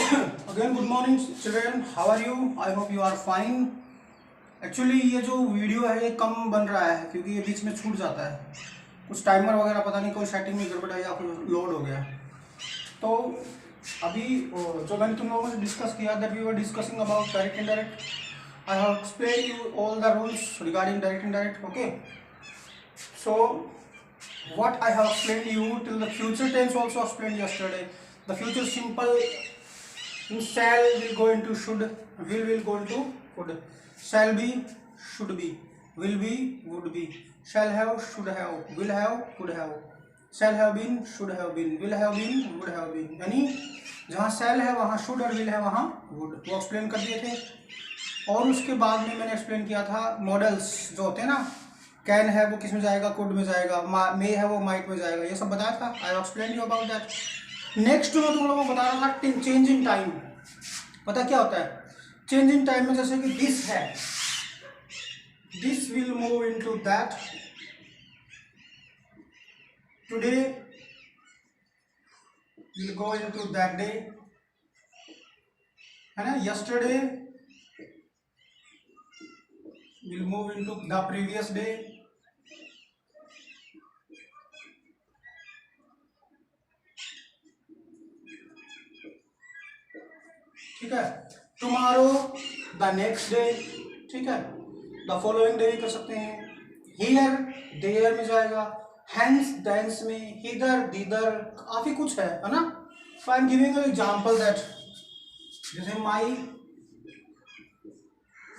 Again, good morning children. How are you? I hope you are fine. Actually ये जो video है ये कम बन रहा है क्योंकि ये बीच में छूट जाता है, कुछ टाइमर वगैरह पता नहीं कोई सेटिंग में गड़बड़ है या फिर लोड हो गया। तो अभी जो मैंने तुम लोगों से डिस्कस किया, that we were discussing about direct indirect. I have explain you all the rules regarding direct indirect. Okay, so what I have explained you till the future tense also explained yesterday. The future simple in shall will go into should, will go into would, shall be should be, will be would be, shall have should have, will have would have, shall have been should have been, will have been would have been। यानी जहाँ shall है वहाँ should और will है वहाँ would, वो explain कर दिए थे। और उसके बाद में मैंने एक्सप्लेन किया था मॉडल्स जो होते हैं ना, कैन है वो किस में जाएगा, कुड में जाएगा, मे है वो माइट में जाएगा, ये सब बताया था। I explain you about that. Next मैं तुम लोगों को बता रहा था चेंज इन टाइम। पता क्या होता है चेंज इन टाइम में? जैसे कि दिस है, this will move into that, today will go into that day, है ना। Yesterday will move into the previous day, ठीक है। टुमारो द नेक्स्ट डे, ठीक है। द फॉलोइंग डे कर सकते हैं। हियर देयर में जाएगा, हैंस देंस में, हिदर दिदर, काफी कुछ है ना। So I am giving example that जैसे my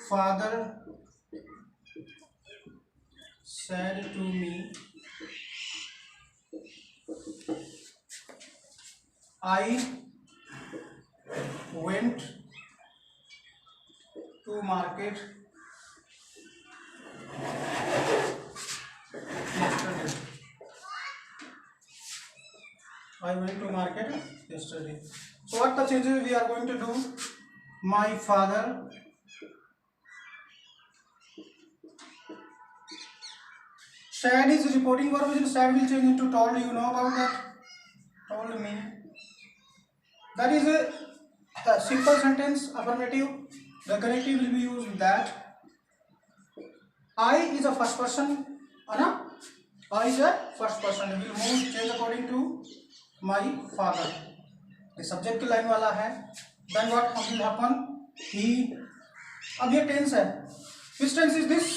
father said to me, I went to market yesterday. I went to market yesterday. So what the changes we are going to do? My father said is reporting verb, which said will change into told. You know about that? Told me. That is a simple sentence, affirmative. The connective will be used that. I is a first person, है ना। I is a first person. It will move change according to my father. ये subject की line वाला है। Then what will happen? He. अब ये tense है। Which tense is this?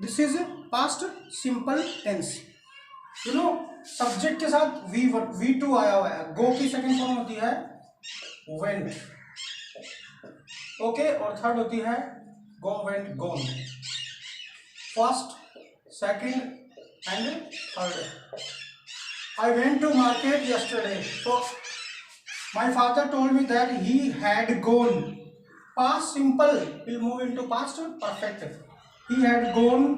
This is past simple tense. You know subject के साथ V2 आया हुआ है। Go की सेकंड फॉर्म होती है went, ओके, और थर्ड होती है go went gone। First, second and third. I went to market yesterday. So my father told me that he had gone. Past simple will move into past perfect. He had gone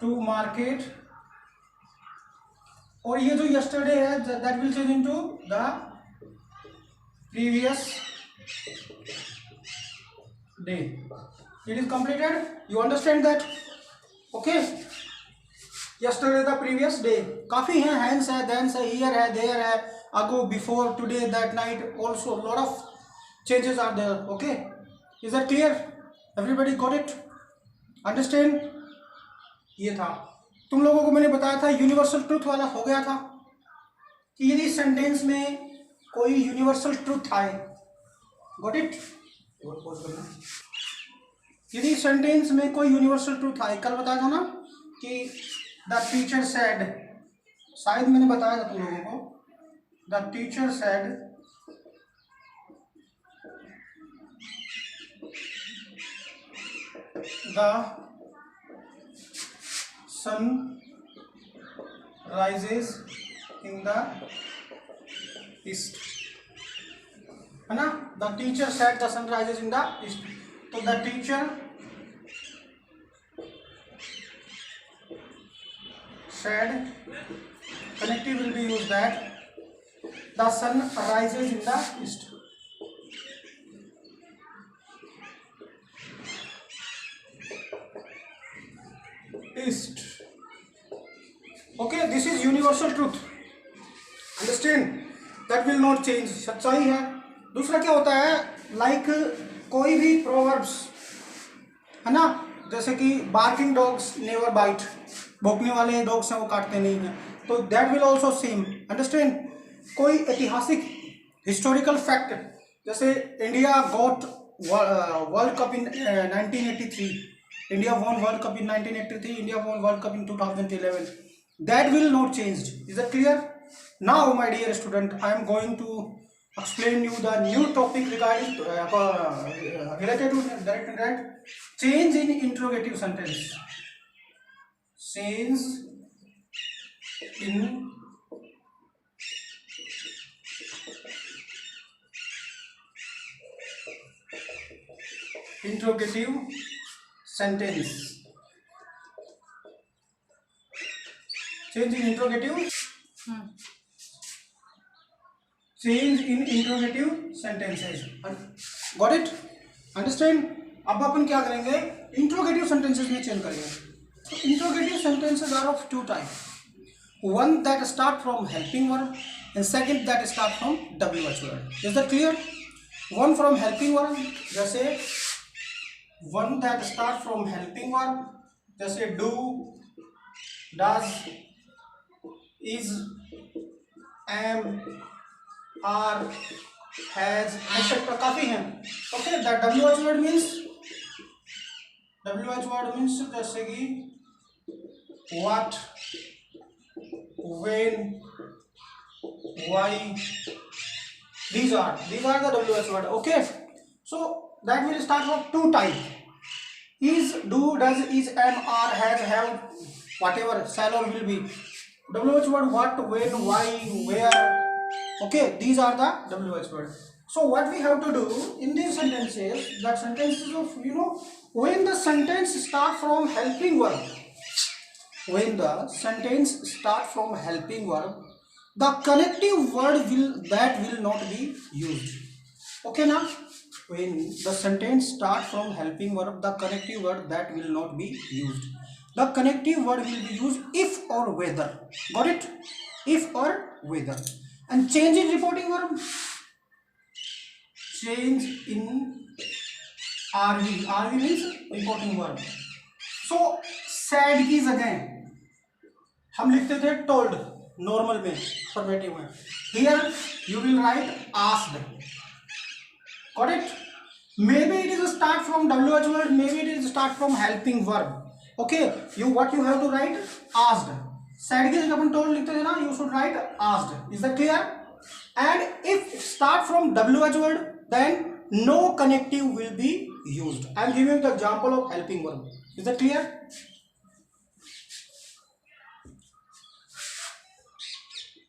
to market. और ये जो yesterday है that will change into the previous day. It is completed. You understand that? Okay. Yesterday the previous day. काफी हैं, hence है, thence है, here है, there है, ago, before, today, that night. Also lot of changes are there. Okay. Is that clear? Everybody got it? Understand? ये था। तुम लोगों को मैंने बताया था यूनिवर्सल ट्रूथ वाला हो गया था कि यदि सेंटेंस में कोई यूनिवर्सल ट्रूथ आए, गॉट इट? यदि सेंटेंस में कोई यूनिवर्सल ट्रूथ आए, कल बताया था ना कि द टीचर सेड, शायद मैंने बताया था तुम लोगों को, the teacher said the sun rises in the east, है ना। The teacher said the sun rises in the east. तो the teacher said, connective will be used that the sun rises in the east. East. Okay, this is universal truth. Understand? That will not change. सच्चाई है, दूसरा क्या होता है, like कोई भी proverbs है ना, जैसे कि बार्किंग डॉग्स नेवर बाइट, भौंकने वाले डॉग्स हैं वो काटते नहीं हैं, तो that will also same understand. कोई ऐतिहासिक हिस्टोरिकल फैक्ट, जैसे India got world cup in 1983, India won world cup in 1983, India won world cup in 2011, that will not changed. Is it clear? Now my dear student, I am going to explain you the new topic regarding related to direct and indirect change in interrogative sentence. Change in interrogative sentence. Change in interrogative. Change in interrogative sentences. Got it? Understand? अब अपन क्या करेंगे, interrogative sentences में change करेंगे। Interrogative sentences are of two type, one that start from helping verb and second that start from WH word. Is that clear? One from helping verb, जैसे one that start from helping verb, जैसे do, does, is, am, are, has, etc. काफी हैं। Okay, that WH word means जैसे कि what, when, why, these are the WH word. Okay, so that will start from two type, is, do, does, is, am, are, has, have, whatever shall or will be. WH word what, when, why, where. Okay, these are the WH word. So what we have to do in these sentences, that sentences of, when the sentence start from helping verb, when the sentence start from helping verb, the connective word will not be used. Okay now, when the sentence start from helping verb, the connective word that will not be used. The connective word will be used if or whether. Got it? If or whether. And change in reporting verb, change in RV means reporting verb. So said की जगह हम लिखते थे told, normal में, affirmative में. Here you will write asked. Got it? Maybe it is a start from WH word, maybe it is start from helping verb. Okay, what you have to write asked. Said की जगह अपन told लिखते थे ना, you should write asked. Is that clear? And if start from WH word, then no connective will be used. I am giving the example of helping verb. Is that clear?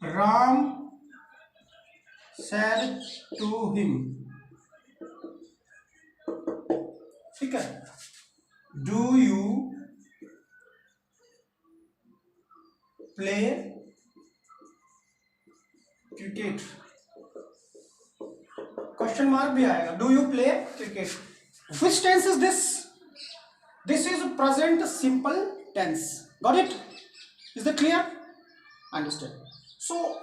Ram said to him. ठीक है? Do you play cricket? Question mark भी आएगा. Do you play cricket? Which tense is this? This is present simple tense. Got it? Is that clear? Understand? So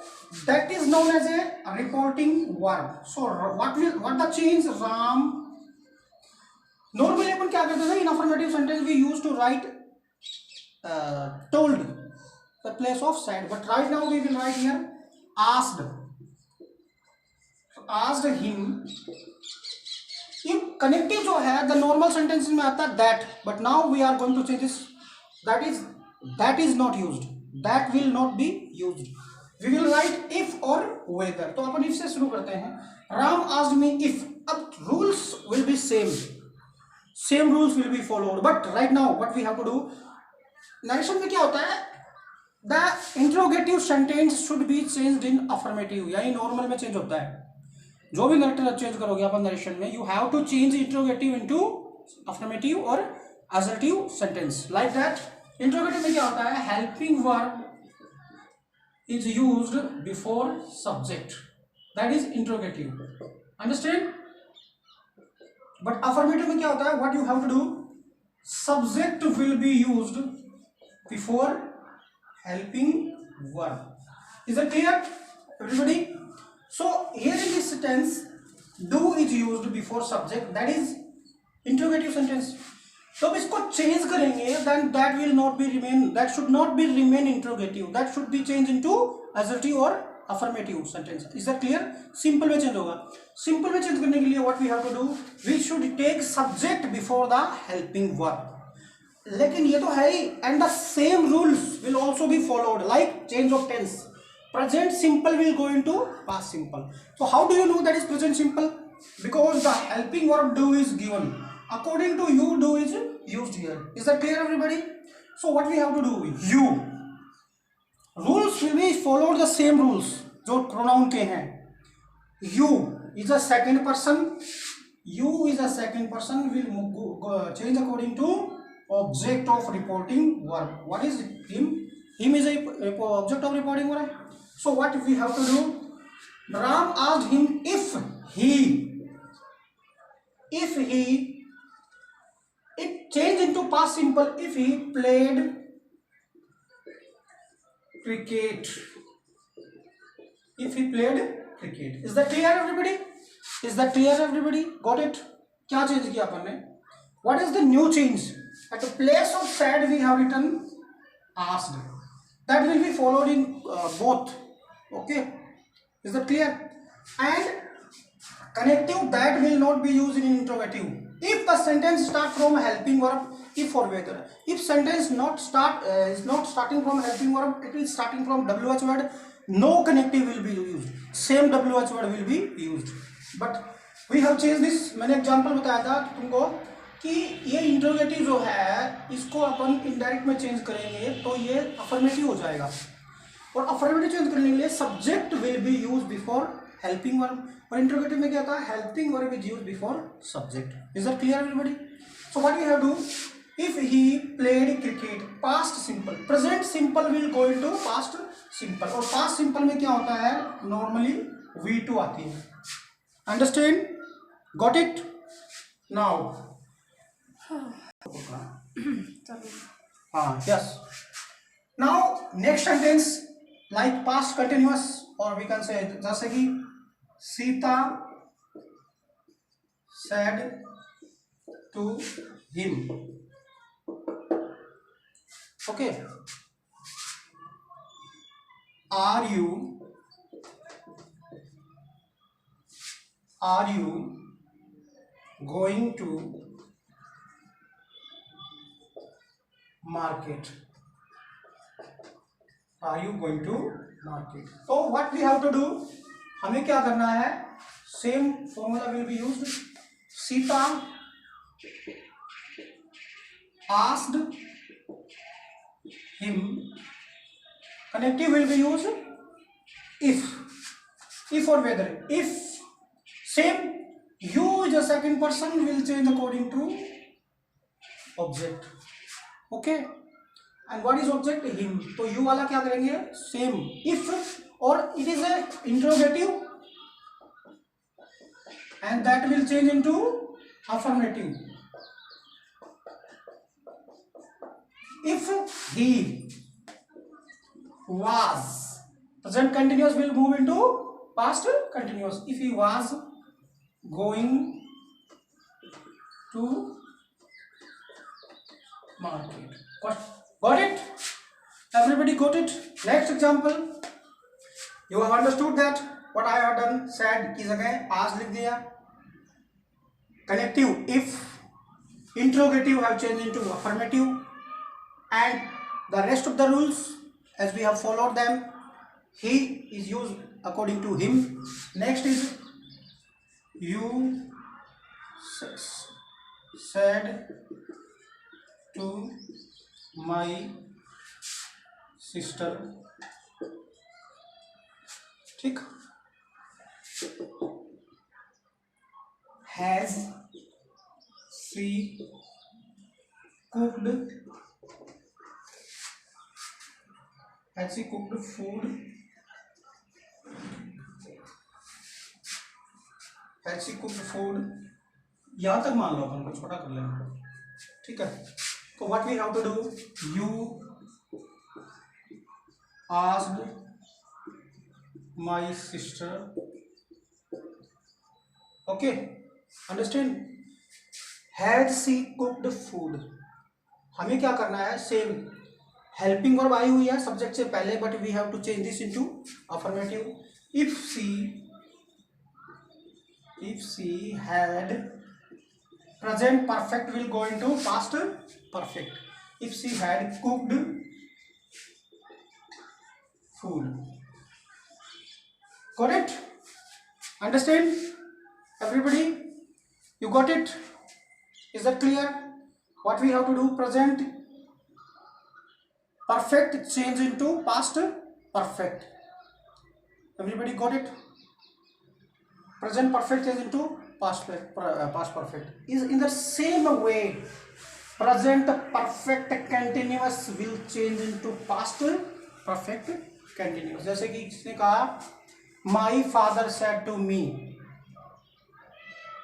that is known as a reporting verb. So what the change? Ram. Normally अपन क्या करते थे? In affirmative sentence we used to write told the place of said, but right now we will write here asked. Asked him. ये connective जो है the normal sentences में आता है that, but now we are going to change this. That is not used. That will not be used. We will write if or whether. तो अपन if से शुरू करते हैं. Ram asked me if. अब rules will be same. Same rules will be followed. But right now what we have to do? Narration में क्या होता है? The interrogative sentence should be changed in affirmative. यानी normal में change होता है. जो भी नरेटर चेंज करोगे अपन नरेशन में, you have to change interrogative into affirmative और assertive sentence like that. Interrogative में क्या होता है? Helping verb is used before subject, that is interrogative. Understand? But affirmative में क्या होता है? What you have to do? Subject will be used before helping verb. Is it clear everybody? So here in this sentence, do is used before subject, that is interrogative sentence. तो अब इसको change करेंगे, then that will not be remain, that should not be remain interrogative, that should be change into assertive और affirmative sentence. Is that clear? Simple में change होगा। Simple में change करने के लिए what we have to do, we should take subject before the helping verb. लेकिन ये तो है ही, and the same rules will also be followed, like change of tense. Present simple will go into past simple. So how do you know that is present simple? Because the helping verb do is given. According to you, do is used here. Is that clear, everybody? So what we have to do? You. Rules will be followed the same rules जो pronoun के हैं. You is a second person. You is a second person will change according to object of reporting verb. What is him? Him is a object of reporting verb. So what we have to do? Ram asked him if he, it changed into past simple, if he played cricket. If he played cricket. Is that clear, everybody? Is that clear, everybody? Got it? क्या change किया अपन ने? What is the new change? At the place of said we have written asked. That will be followed in both. Okay? Is that clear? And connective, that will not be used in interrogative. If the sentence start from helping verb, if or whether. If sentence not start is not starting from helping verb, it is starting from WH word. No connective will be used. Same WH word will be used. But we have changed this. मैंने example बताया था तुमको कि ये interrogative जो है इसको अपन indirect में चेंज करेंगे तो ये अफर्मेटिव हो जाएगा। और अफर्मेटिव चेंज करने के लिए subject will be use before helping verb, और इंट्रोगेटिव में क्या था, helping verb is use before subject. Is that clear, everybody? So what we have do, if he played cricket, past simple, present simple will go into past simple, और past simple में क्या होता है, normally V2 आती है। Understand? Got it? Now हाँ, yes. Now next sentence like past continuous, or we can say जैसे कि Sita said to him. Okay. Are you going to market? Are you going to market? So what we have to do, हमें क्या करना है, same formula will be used. Sita asked him, connective will be used if or whether. If same, you is a second person will change according to object. Okay. And what is object? Him. तो you वाला क्या करेंगे, same if, और it is a interrogative and that will change into affirmative. If he was, present continuous will move into past continuous. If he was going to market. Got it? Everybody got it? Next example. You have understood that what I have done, said की जगह past लिख दिया. Connective, if, interrogative have changed into affirmative, and the rest of the rules as we have followed them, he is used according to him. Next is you said to my sister. ठीक, has she cooked food? Has she cooked food? यहाँ तक मान लो, अपन को छोटा कर लेंगे, ठीक है। तो what we have to do, you asked my sister Okay, understand? Had she cooked food? हमें क्या करना है, सेम हेल्पिंग वर्ब आई हुई है सब्जेक्ट से पहले, but we have to change this into affirmative. If she had, present perfect will go into past perfect. If she had cooked food. Got it? Understand? Everybody? You got it? Is that clear? What we have to do? Present perfect change into past perfect. Everybody got it? Present perfect change into past perfect. Is in the same way present perfect continuous will change into past perfect continuous. जैसे कि इसने कहा my father said to me,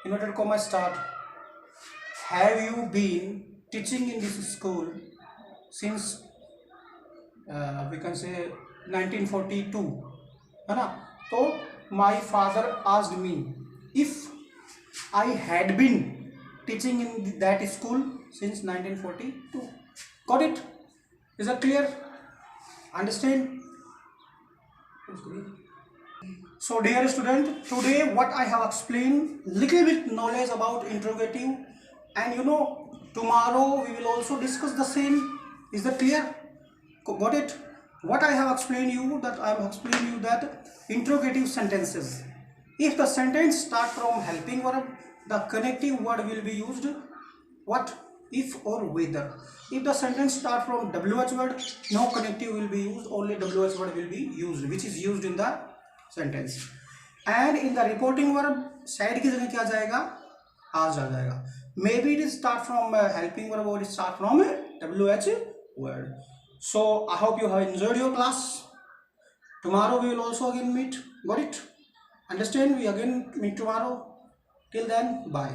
inverted comma start, have you been teaching in this school since we can say 1942, है ना. तो my father asked me if I had been teaching in that school since 1942. Got it? Is that clear? Understand? So dear student, today what I have explained, little bit knowledge about interrogative, and you know tomorrow we will also discuss the same. Is that clear? Got it? What I have explained you, that I have explained you that interrogative sentences, if the sentence start from helping verb, the connective word will be used what? If or whether. If the sentence start from WH word, no connective will be used, only WH word will be used, which is used in the sentence. And in the reporting verb, said की जगह क्या जाएगा? आज आ जाएगा. Maybe it is start from helping verb or it start from WH word. So I hope you have enjoyed your class. Tomorrow we will also again meet. Got it? Understand? We again meet tomorrow. Till then, bye.